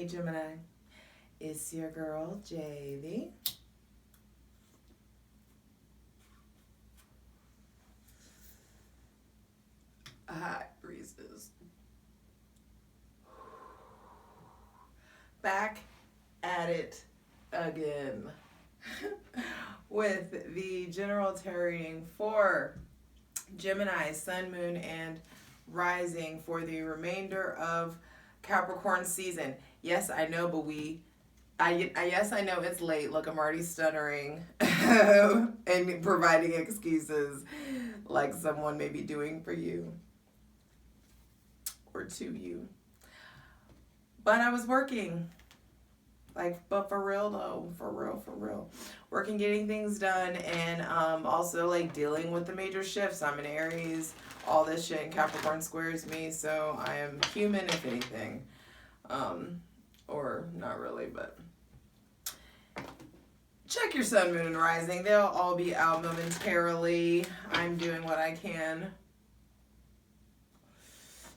Hey Gemini, it's your girl Javy. Hot breezes. Back at it again with the general tarot reading for Gemini, Sun, Moon, and Rising for the remainder of Capricorn season. Yes, I know, but yes, I know it's late. Look, I'm already stuttering and providing excuses like someone may be doing for you or to you. But I was working. But for real though, for real. Working, getting things done, and also like dealing with the major shifts. I'm in Aries, all this shit, and Capricorn squares me, so I am human if anything. Or not really, but check your Sun, Moon, and Rising. They'll all be out momentarily. I'm doing what I can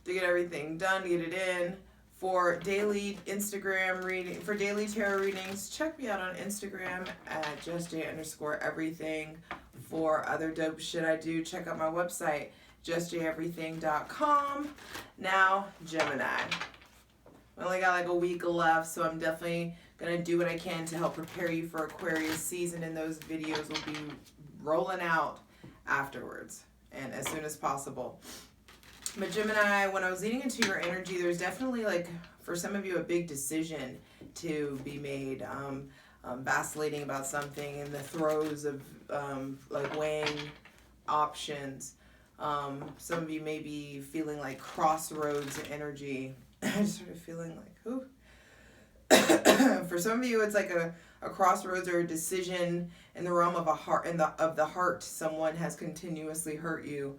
to get everything done, to get it in. For daily Instagram reading, for daily tarot readings, check me out on Instagram at justj_everything. For other dope shit I do, check out my website, justjeverything.com. Now, Gemini. I only got like a week left, so I'm definitely going to do what I can to help prepare you for Aquarius season, and those videos will be rolling out afterwards and as soon as possible. But Gemini, when I was leading into your energy, there's definitely, like, for some of you, a big decision to be made. Vacillating about something, in the throes of, like, weighing options. Some of you may be feeling like crossroads energy. Just sort of feeling like, ooh. For some of you, it's like a crossroads or a decision in the realm of a heart, of the heart. Someone has continuously hurt you.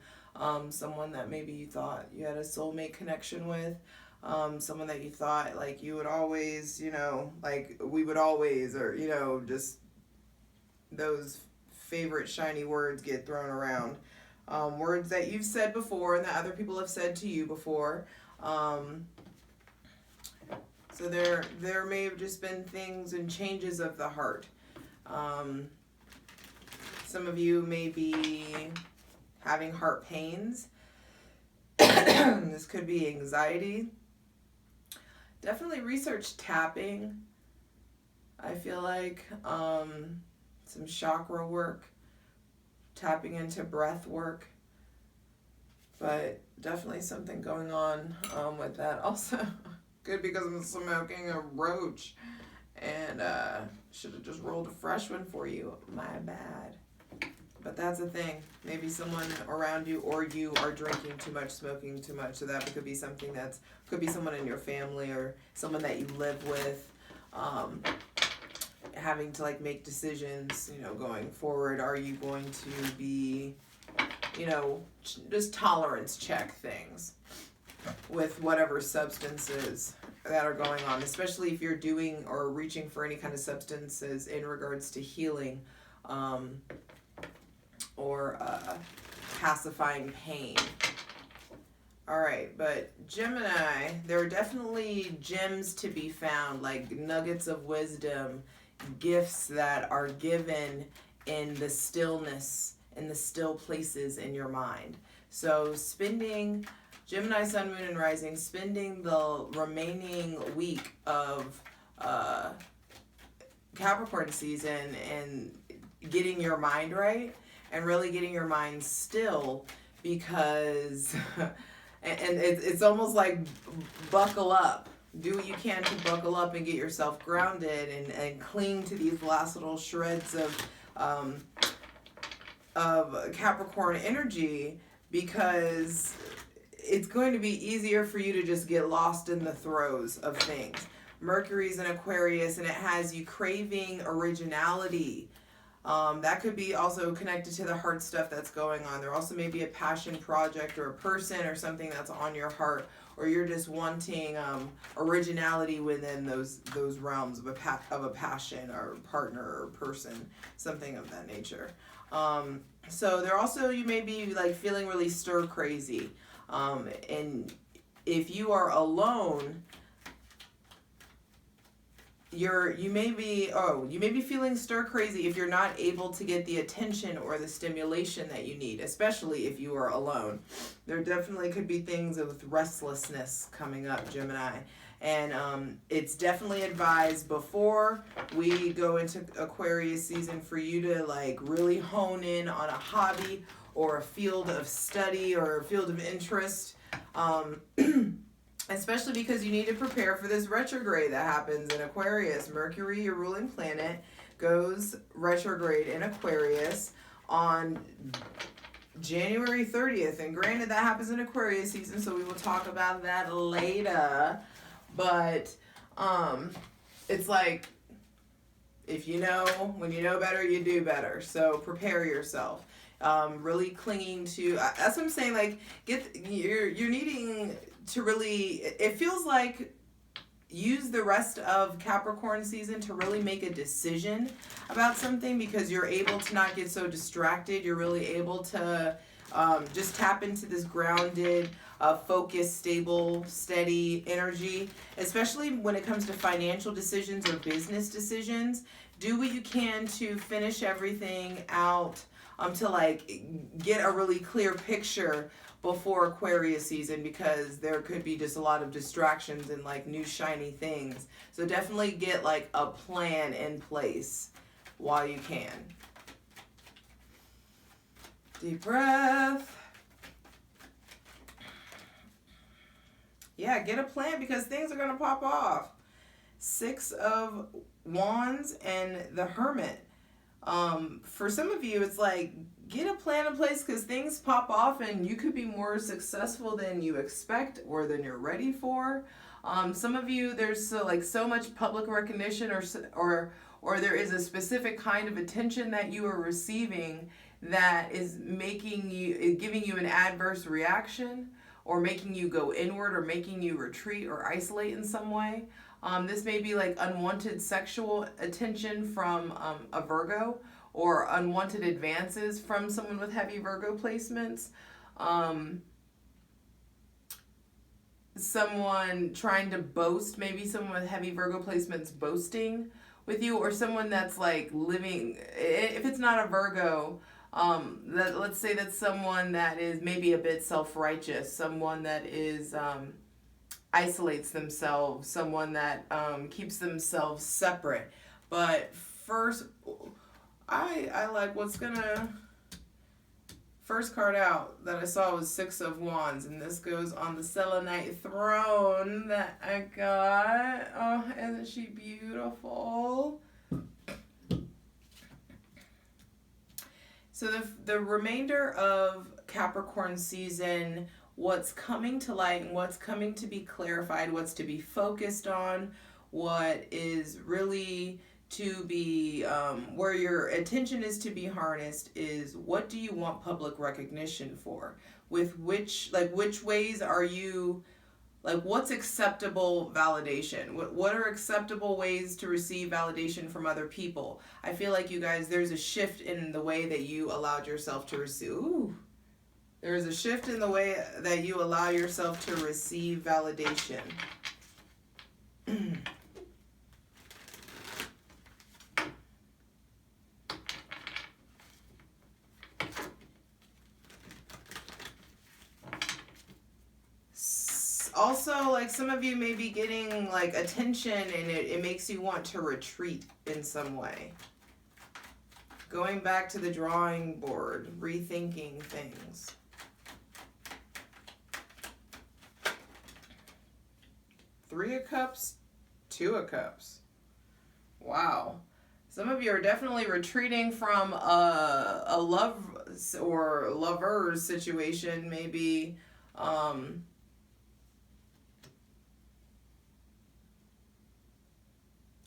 Someone that maybe you thought you had a soulmate connection with, someone that you thought like you would always, like we would always, or, just those favorite shiny words get thrown around. Words that you've said before and that other people have said to you before. So there may have just been things and changes of the heart. Some of you may be having heart pains. This could be anxiety. Definitely research tapping. I feel like some chakra work, tapping into breath work, but definitely something going on with that. Also, good because I'm smoking a roach, and should have just rolled a fresh one for you. My bad. But that's the thing. Maybe someone around you or you are drinking too much, smoking too much. So that could be something could be someone in your family or someone that you live with, having to like make decisions, going forward. Are you going to be, just tolerance check things with whatever substances that are going on, especially if you're doing or reaching for any kind of substances in regards to healing, or pacifying pain. All right, but Gemini, there are definitely gems to be found, like nuggets of wisdom, gifts that are given in the stillness, in the still places in your mind. So spending, Gemini, Sun, Moon, and Rising, spending the remaining week of Capricorn season and getting your mind right, and really getting your mind still, because and it's almost like buckle up. Do what you can to buckle up and get yourself grounded, and cling to these last little shreds of Capricorn energy, because it's going to be easier for you to just get lost in the throes of things. Mercury's in Aquarius, and it has you craving originality. That could be also connected to the heart stuff that's going on. There also may be a passion project or a person or something that's on your heart, or you're just wanting originality within those realms of a passion or partner or person, something of that nature. So there also, you may be like feeling really stir crazy, and if you are alone, you may be feeling stir crazy if you're not able to get the attention or the stimulation that you need, especially if you are alone. There definitely could be things with restlessness coming up, Gemini. And it's definitely advised before we go into Aquarius season for you to like really hone in on a hobby or a field of study or a field of interest. Especially because you need to prepare for this retrograde that happens in Aquarius. Mercury, your ruling planet, goes retrograde in Aquarius on January 30th. And granted, that happens in Aquarius season, so we will talk about that later. But it's like, if you know, when you know better, you do better. So prepare yourself. Really clinging to, that's what I'm saying, like, you're needing to really, it feels like, use the rest of Capricorn season to really make a decision about something, because you're able to not get so distracted. You're really able to just tap into this grounded, focused, stable, steady energy, especially when it comes to financial decisions or business decisions. Do what you can to finish everything out, to like get a really clear picture before Aquarius season, because there could be just a lot of distractions and like new shiny things. So definitely get like a plan in place while you can. Deep breath. Yeah, get a plan, because things are going to pop off. 6 of Wands and the Hermit. For some of you, it's like, get a plan in place, because things pop off and you could be more successful than you expect or than you're ready for. Some of you, there's so much public recognition or there is a specific kind of attention that you are receiving that is giving you an adverse reaction, or making you go inward, or making you retreat or isolate in some way. This may be like unwanted sexual attention from a Virgo, or unwanted advances from someone with heavy Virgo placements. Someone trying to boast, maybe someone with heavy Virgo placements boasting with you, or someone that's like living, if it's not a Virgo, let's say that's someone that is maybe a bit self-righteous, someone that is isolates themselves, someone that keeps themselves separate. But first, I like what's gonna, first card out that I saw was 6 of Wands, and this goes on the selenite throne that I got. Oh, isn't she beautiful? So the remainder of Capricorn season, what's coming to light and what's coming to be clarified, what's to be focused on, what is really to be, where your attention is to be harnessed, is what do you want public recognition for? With which ways are you, like, what's acceptable validation? What are acceptable ways to receive validation from other people? I feel like, you guys, there's a shift in the way that you allowed yourself to receive. Ooh. There's a shift in the way that you allow yourself to receive validation. Also, like, some of you may be getting like attention, and it makes you want to retreat in some way. Going back to the drawing board, rethinking things. Three of Cups, 2 of Cups. Wow. Some of you are definitely retreating from a love or lover's situation, maybe.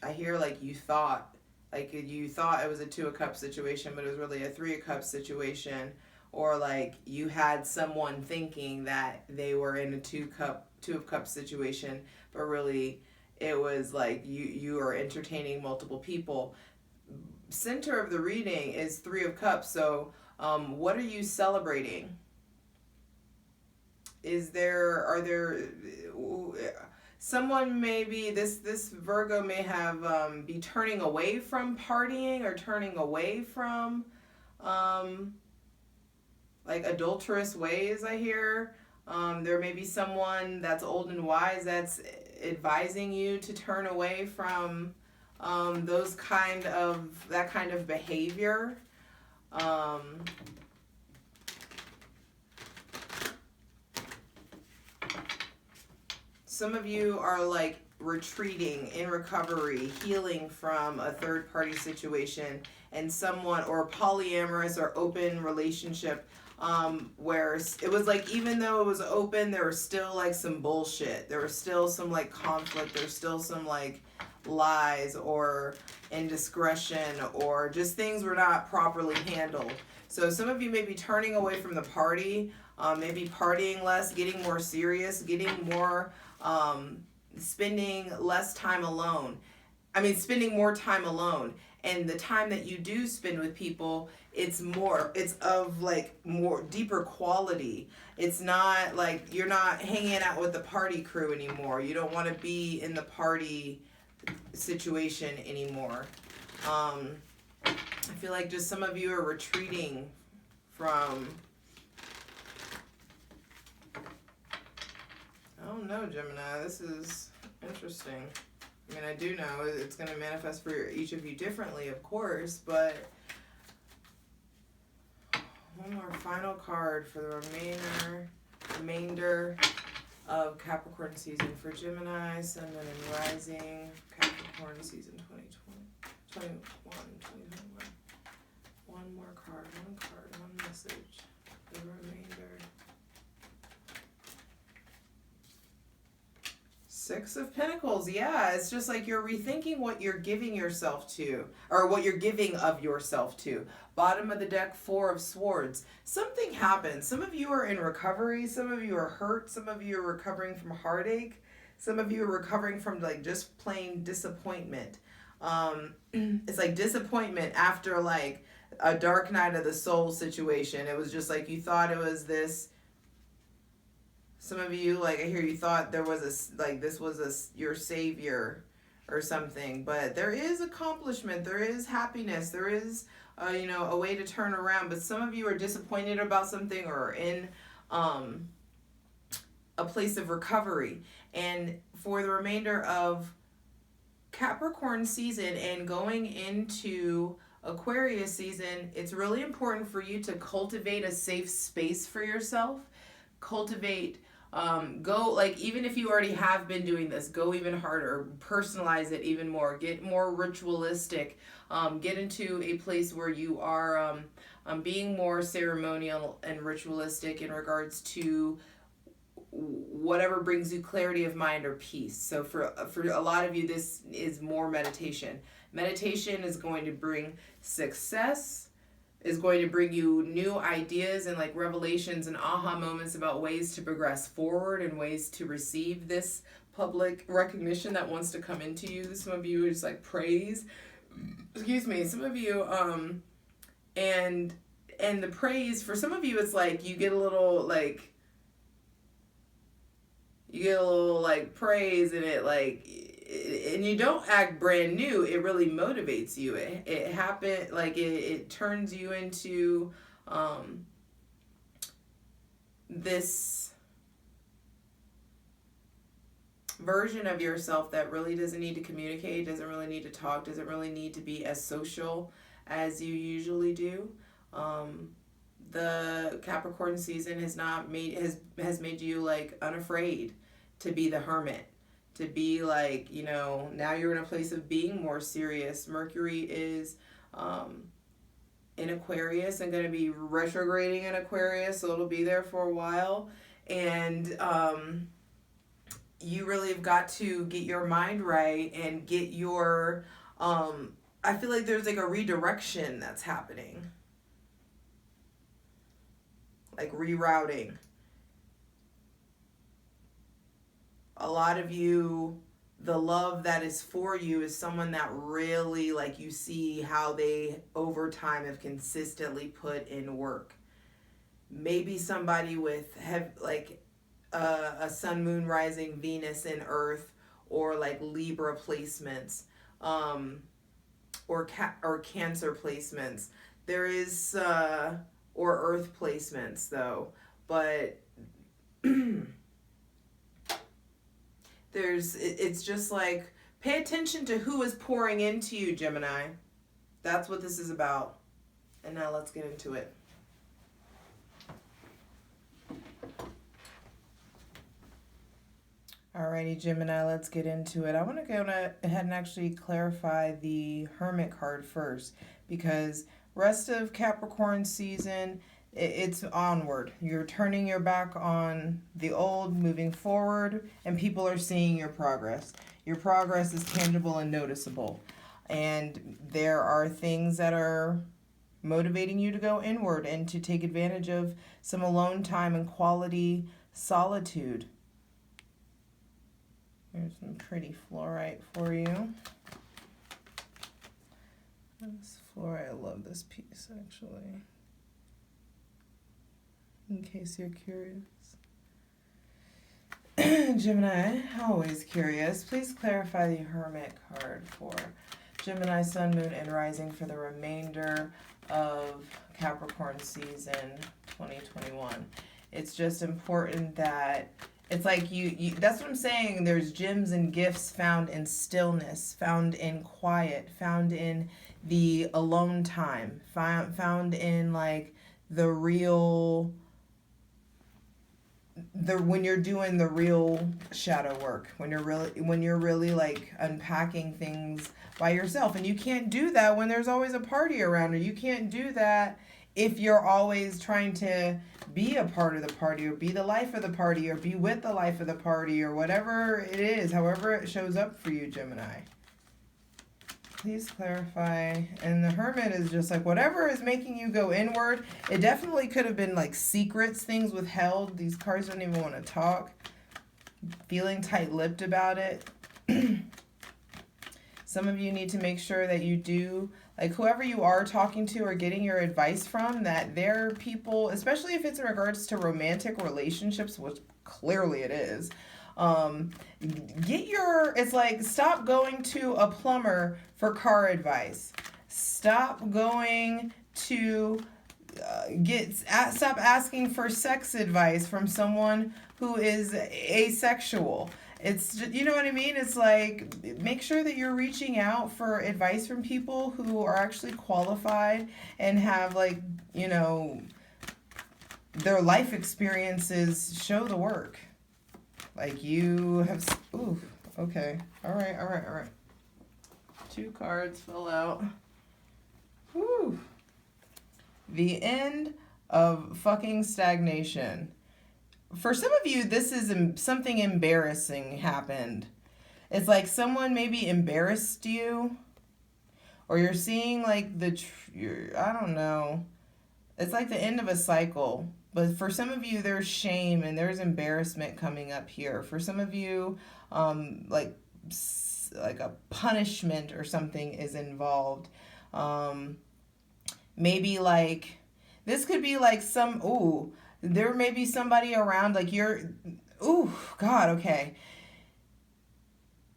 I hear like you thought it was a 2 of Cups situation, but it was really a 3 of Cups situation. Or like you had someone thinking that they were in a 2 of Cups situation, but really it was like you are entertaining multiple people. Center of the reading is 3 of Cups. So what are you celebrating? someone maybe, this Virgo may have, be turning away from partying or turning away from, like adulterous ways, I hear. There may be someone that's old and wise that's advising you to turn away from that kind of behavior. Some of you are like retreating, in recovery, healing from a third party situation, and someone, or polyamorous or open relationship, where it was like, even though it was open, there was still like some bullshit. There was still some like conflict. There's still some like lies or indiscretion, or just things were not properly handled. So some of you may be turning away from the party, maybe partying less, getting more serious, getting more, spending less time alone. Spending more time alone. And the time that you do spend with people, it's of like more deeper quality. It's not like you're not hanging out with the party crew anymore. You don't want to be in the party situation anymore. I feel like just some of you are retreating from, I don't know, Gemini, this is interesting. I do know it's going to manifest for each of you differently, of course, but one more final card for the remainder of Capricorn season for Gemini, Sun, Moon, and Rising, Capricorn season 2021. One more card, one message for the remainder. Six of Pentacles, yeah, it's just like you're rethinking what you're giving yourself to, or what you're giving of yourself to. Bottom of the deck, Four of Swords. Something happened. Some of you are in recovery, some of you are hurt, some of you are recovering from heartache, some of you are recovering from like just plain disappointment. It's like disappointment after like a dark night of the soul situation. It was just like you thought it was this. Some of you, like I hear you thought there was this was your savior or something, but there is accomplishment, there is happiness, there is a way to turn around. But some of you are disappointed about something, or in a place of recovery. And for the remainder of Capricorn season and going into Aquarius season, it's really important for you to cultivate a safe space for yourself. Cultivate, go, like, even if you already have been doing this, go even harder, personalize it even more, get more ritualistic, get into a place where you are being more ceremonial and ritualistic in regards to whatever brings you clarity of mind or peace. So for a lot of you, this is more meditation. Meditation is going to bring success, is going to bring you new ideas and like revelations and aha moments about ways to progress forward and ways to receive this public recognition that wants to come into you. Some of you is like praise, some of you, and the praise, for some of you, it's like you get a little praise, and it like, and you don't act brand new. It really motivates you. It happened, like it turns you into this version of yourself that really doesn't need to communicate, doesn't really need to talk, doesn't really need to be as social as you usually do. The Capricorn season has made you like unafraid to be the hermit, to be like, now you're in a place of being more serious. Mercury is in Aquarius and going to be retrograding in Aquarius, so it'll be there for a while. And you really have got to get your mind right and get your, I feel like there's like a redirection that's happening. Like rerouting. A lot of you, the love that is for you is someone that really, like, you see how they over time have consistently put in work. Maybe somebody with a sun, moon, rising, Venus, and Earth, or like Libra placements, or Cancer placements. There is or Earth placements though, but it's just like, pay attention to who is pouring into you, Gemini. That's what this is about. And now let's get into it. Alrighty, Gemini, let's get into it. I want to go ahead and actually clarify the Hermit card first, because rest of Capricorn season, it's onward. You're turning your back on the old, moving forward, and people are seeing your progress. Your progress is tangible and noticeable. And there are things that are motivating you to go inward and to take advantage of some alone time and quality solitude. Here's some pretty fluorite for you. This fluorite, I love this piece actually. In case you're curious. Gemini, always curious. Please clarify the Hermit card for Gemini, Sun, Moon, and Rising for the remainder of Capricorn season 2021. It's just important that it's like you that's what I'm saying. There's gems and gifts found in stillness, found in quiet, found in the alone time, found in like the real, when you're doing the real shadow work, when you're really like unpacking things by yourself. And you can't do that when there's always a party around, or you can't do that if you're always trying to be a part of the party, or be the life of the party, or be with the life of the party, or whatever it is, however it shows up for you, Gemini. Please clarify. And the Hermit is just like, whatever is making you go inward, it definitely could have been like secrets, things withheld. These cards don't even want to talk. Feeling tight-lipped about it. Some of you need to make sure that you do, like whoever you are talking to or getting your advice from, that they're people, especially if it's in regards to romantic relationships, which clearly it is. It's like, stop going to a plumber for car advice. Stop going to stop asking for sex advice from someone who is asexual. It's, you know what I mean? It's like, make sure that you're reaching out for advice from people who are actually qualified and have, like, you know, their life experiences show the work. Like you have, ooh, okay. All right. 2 cards fell out. Whew. The end of fucking stagnation. For some of you, this is something embarrassing happened. It's like someone maybe embarrassed you, or you're seeing like I don't know. It's like the end of a cycle. But for some of you, there's shame and there's embarrassment coming up here. For some of you, like a punishment or something is involved. Maybe like, this could be like there may be somebody around, like God, okay.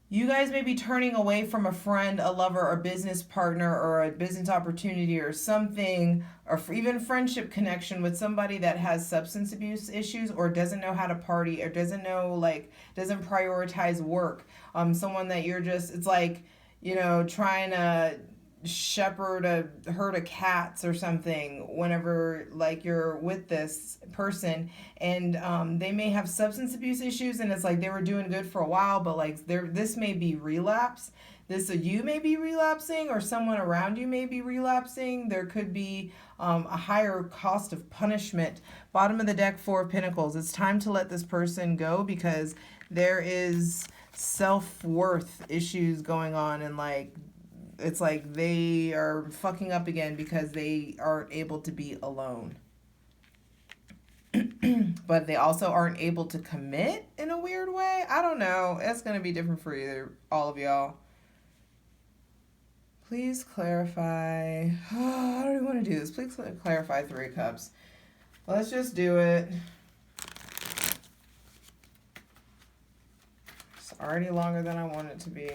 You guys may be turning away from a friend, a lover, a business partner, or a business opportunity or something, or even friendship connection with somebody that has substance abuse issues, or doesn't know how to party, or doesn't prioritize work. Someone that you're just, it's like, you know, trying to shepherd a herd of cats or something whenever like you're with this person, and they may have substance abuse issues, and it's like they were doing good for a while, but like this may be relapse. You may be relapsing, or someone around you may be relapsing. There could be a higher cost of punishment. Bottom of the deck, 4 of Pentacles. It's time to let this person go, because there is self-worth issues going on, and like it's like they are fucking up again because they aren't able to be alone. But they also aren't able to commit in a weird way. I don't know. It's going to be different for all of y'all. Please clarify. Oh, I don't even want to do this. Please clarify 3 cups. Let's just do it. Already longer than I want it to be.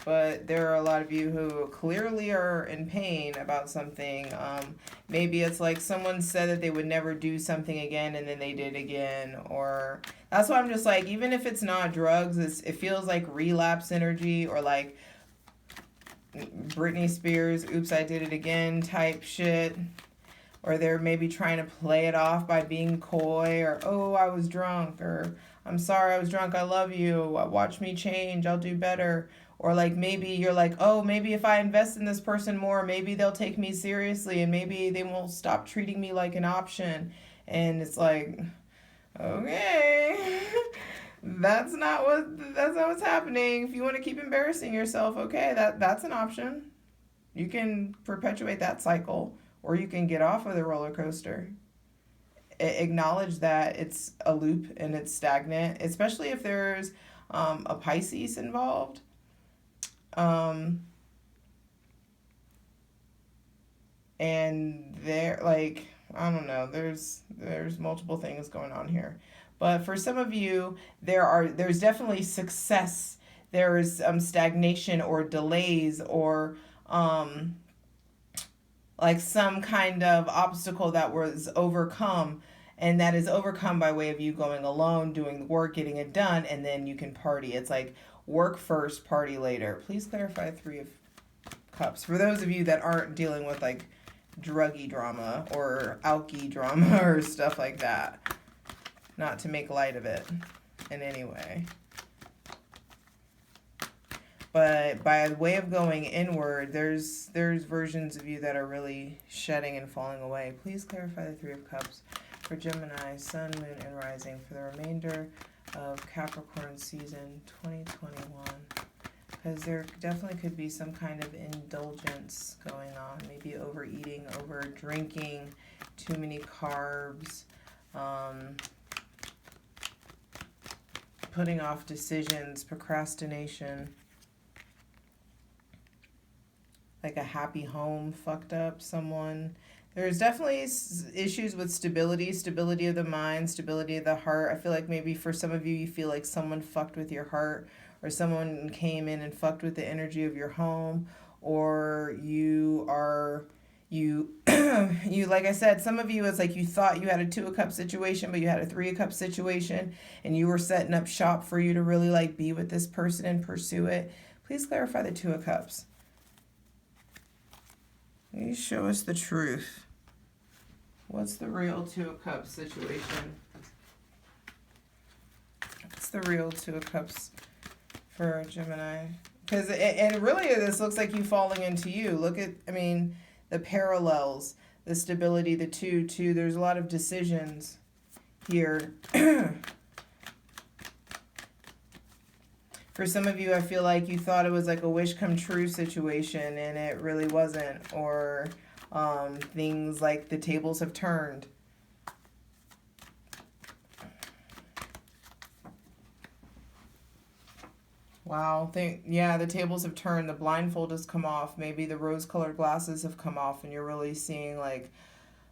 But there are a lot of you who clearly are in pain about something. Maybe it's like someone said that they would never do something again and then they did again. Or that's why I'm just like, even if it's not drugs, it feels like relapse energy, or like Britney Spears, oops, I did it again type shit. Or they're maybe trying to play it off by being coy, or, oh, I was drunk, or I'm sorry I was drunk, I love you, watch me change, I'll do better. Or like maybe you're like, oh, maybe if I invest in this person more, maybe they'll take me seriously and maybe they won't stop treating me like an option. And it's like, okay, that's not what's happening. If you want to keep embarrassing yourself, okay, that's an option. You can perpetuate that cycle, or you can get off of the roller coaster. Acknowledge that it's a loop and it's stagnant, especially if there's a Pisces involved. And there, like, I don't know, there's multiple things going on here. But for some of you, there's definitely success. There is stagnation or delays, or like some kind of obstacle that was overcome, and that is overcome by way of you going alone, doing the work, getting it done, and then you can party. It's like work first, party later. Please clarify 3 of Cups. For those of you that aren't dealing with like druggy drama or alky drama or stuff like that. Not to make light of it in any way. But by way of going inward, there's versions of you that are really shedding and falling away. Please clarify the 3 of Cups for Gemini, Sun, Moon, and Rising for the remainder of Capricorn season 2021. Because there definitely could be some kind of indulgence going on. Maybe overeating, over drinking, too many carbs, putting off decisions, procrastination. Like a happy home fucked up someone. There's definitely issues with stability of the mind, stability of the heart. I feel like maybe for some of you, you feel like someone fucked with your heart, or someone came in and fucked with the energy of your home, or you like I said, some of you, it's like you thought you had a 2 of Cups situation, but you had a 3 of Cups situation, and you were setting up shop for you to really like be with this person and pursue it. Please clarify the 2 of Cups. Please show us the truth. What's the real 2 of Cups situation? What's the real 2 of Cups for Gemini? Because and really this looks like you falling into you. Look at, I mean, the parallels, the stability, the 2. There's a lot of decisions here. For some of you, I feel like you thought it was like a wish come true situation, and it really wasn't. Or things like the tables have turned. Wow. Yeah, the tables have turned. The blindfold has come off. Maybe the rose-colored glasses have come off, and you're really seeing like,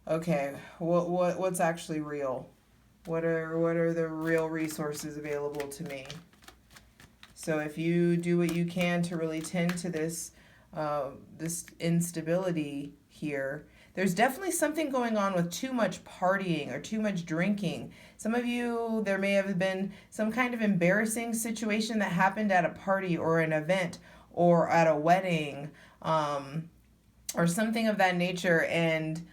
okay, what's actually real? What are the real resources available to me? So if you do what you can to really tend to this instability here, there's definitely something going on with too much partying or too much drinking. Some of you, there may have been some kind of embarrassing situation that happened at a party or an event or at a wedding, or something of that nature, and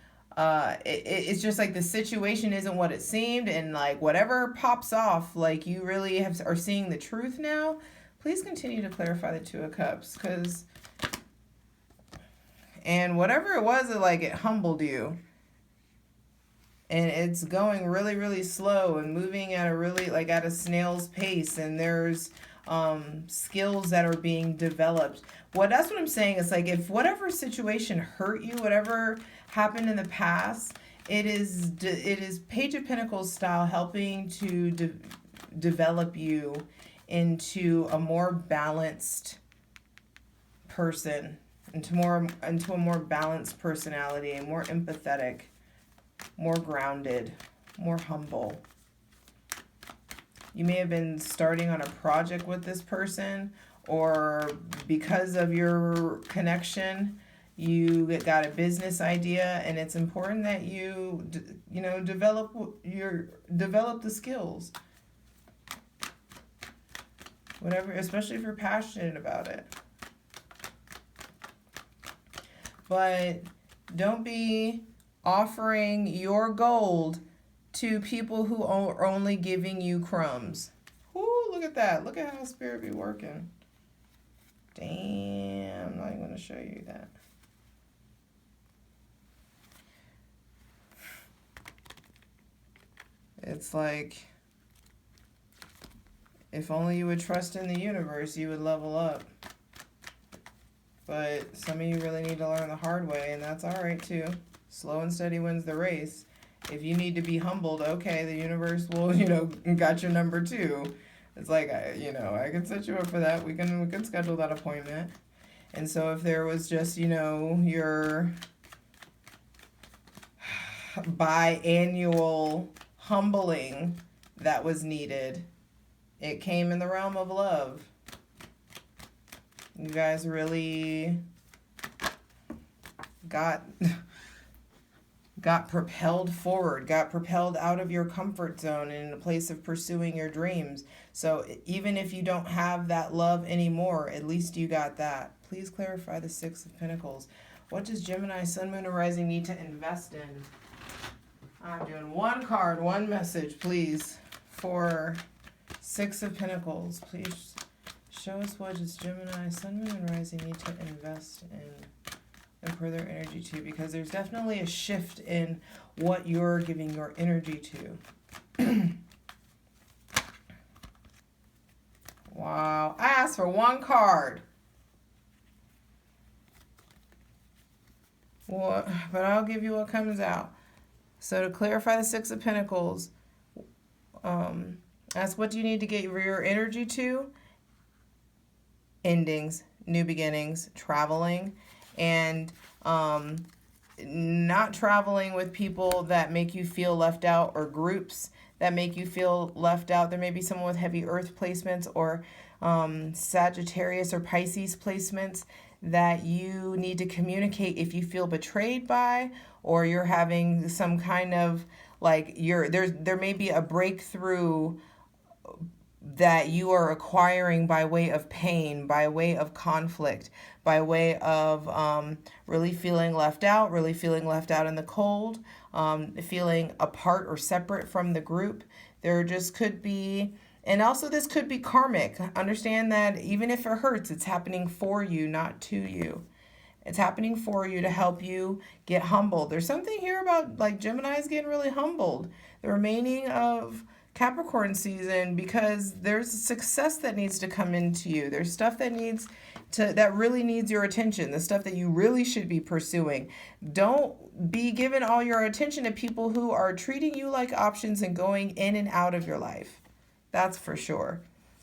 it's just like the situation isn't what it seemed, and like whatever pops off, like you really are seeing the truth now. Please continue to clarify the 2 of Cups, and whatever it was, it humbled you. And it's going really, really slow and moving at a really, like at a snail's pace. And there's skills that are being developed. That's what I'm saying. It's like if whatever situation hurt you, whatever happened in the past, it is Page of Pentacles style helping to develop you into a more balanced person, into a more balanced personality, more empathetic, more grounded, more humble. You may have been starting on a project with this person, or because of your connection, you got a business idea, and it's important that you, develop the skills. Whatever, especially if you're passionate about it. But don't be offering your gold to people who are only giving you crumbs. Ooh, look at that. Look at how spirit be working. Damn, I'm not even going to show you that. It's like, if only you would trust in the universe, you would level up. But some of you really need to learn the hard way, and that's all right too. Slow and steady wins the race. If you need to be humbled, okay, the universe will, got your number too. It's like, I can set you up for that. We can schedule that appointment. And so if there was just, your biannual humbling that was needed, it came in the realm of love. You guys really got propelled forward, got propelled out of your comfort zone in a place of pursuing your dreams. So even if you don't have that love anymore, at least you got that. Please clarify the Six of Pentacles. What does Gemini, Sun, Moon, and Rising need to invest in? I'm doing one card, one message, please, for Six of Pentacles. Please show us what does Gemini, Sun, Moon, and Rising need to invest in and pour their energy to, because there's definitely a shift in what you're giving your energy to. Wow. I asked for one card. What? But I'll give you what comes out. So to clarify the Six of Pentacles, that's what you need to get your energy to. Endings, new beginnings, traveling, and not traveling with people that make you feel left out, or groups that make you feel left out. There may be someone with heavy earth placements, or Sagittarius or Pisces placements that you need to communicate if you feel betrayed by, or you're having some kind of there may be a breakthrough that you are acquiring by way of pain, by way of conflict, by way of really feeling left out in the cold, feeling apart or separate from the group. There just could be, and also this could be karmic. Understand that even if it hurts, it's happening for you, not to you. It's happening for you to help you get humbled. There's something here about Gemini's getting really humbled. The remaining of Capricorn season, because there's success that needs to come into you. There's stuff that really needs your attention, the stuff that you really should be pursuing. Don't be giving all your attention to people who are treating you like options and going in and out of your life. That's for sure.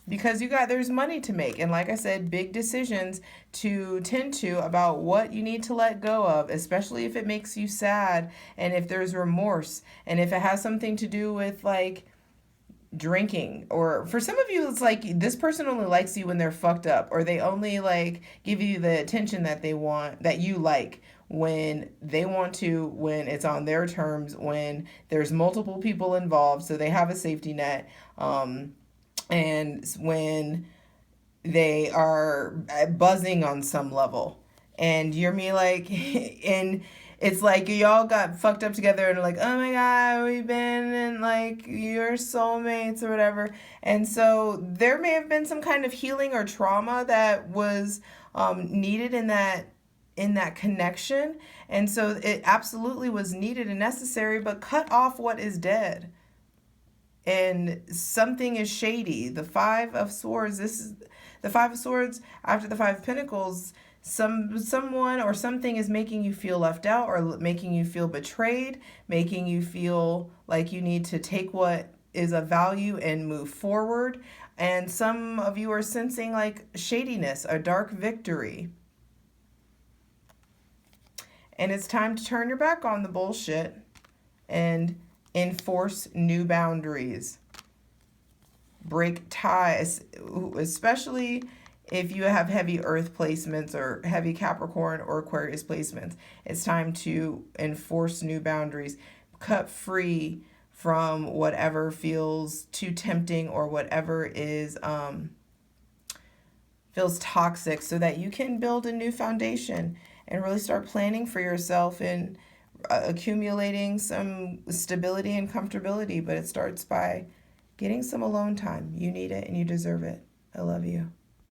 Because there's money to make. And like I said, big decisions to tend to about what you need to let go of, especially if it makes you sad, and if there's remorse, and if it has something to do with drinking, or for some of you it's this person only likes you when they're fucked up, or they only give you the attention that they want, that you like, when they want to, when it's on their terms, when there's multiple people involved, so they have a safety net, and when they are buzzing on some level, and you're and it's y'all got fucked up together and oh my God, we've been in your soulmates or whatever. And so there may have been some kind of healing or trauma that was needed in that connection. And so it absolutely was needed and necessary, but cut off what is dead. And something is shady. The Five of Swords, this is the Five of Swords after the Five of Pentacles. Someone or something is making you feel left out, or making you feel betrayed, making you feel like you need to take what is of value and move forward. And some of you are sensing shadiness, a dark victory. And it's time to turn your back on the bullshit and enforce new boundaries. break ties, especially if you have heavy earth placements or heavy Capricorn or Aquarius placements. It's time to enforce new boundaries, cut free from whatever feels too tempting or whatever is feels toxic, so that you can build a new foundation and really start planning for yourself and accumulating some stability and comfortability. But it starts by getting some alone time. You need it and you deserve it. I love you.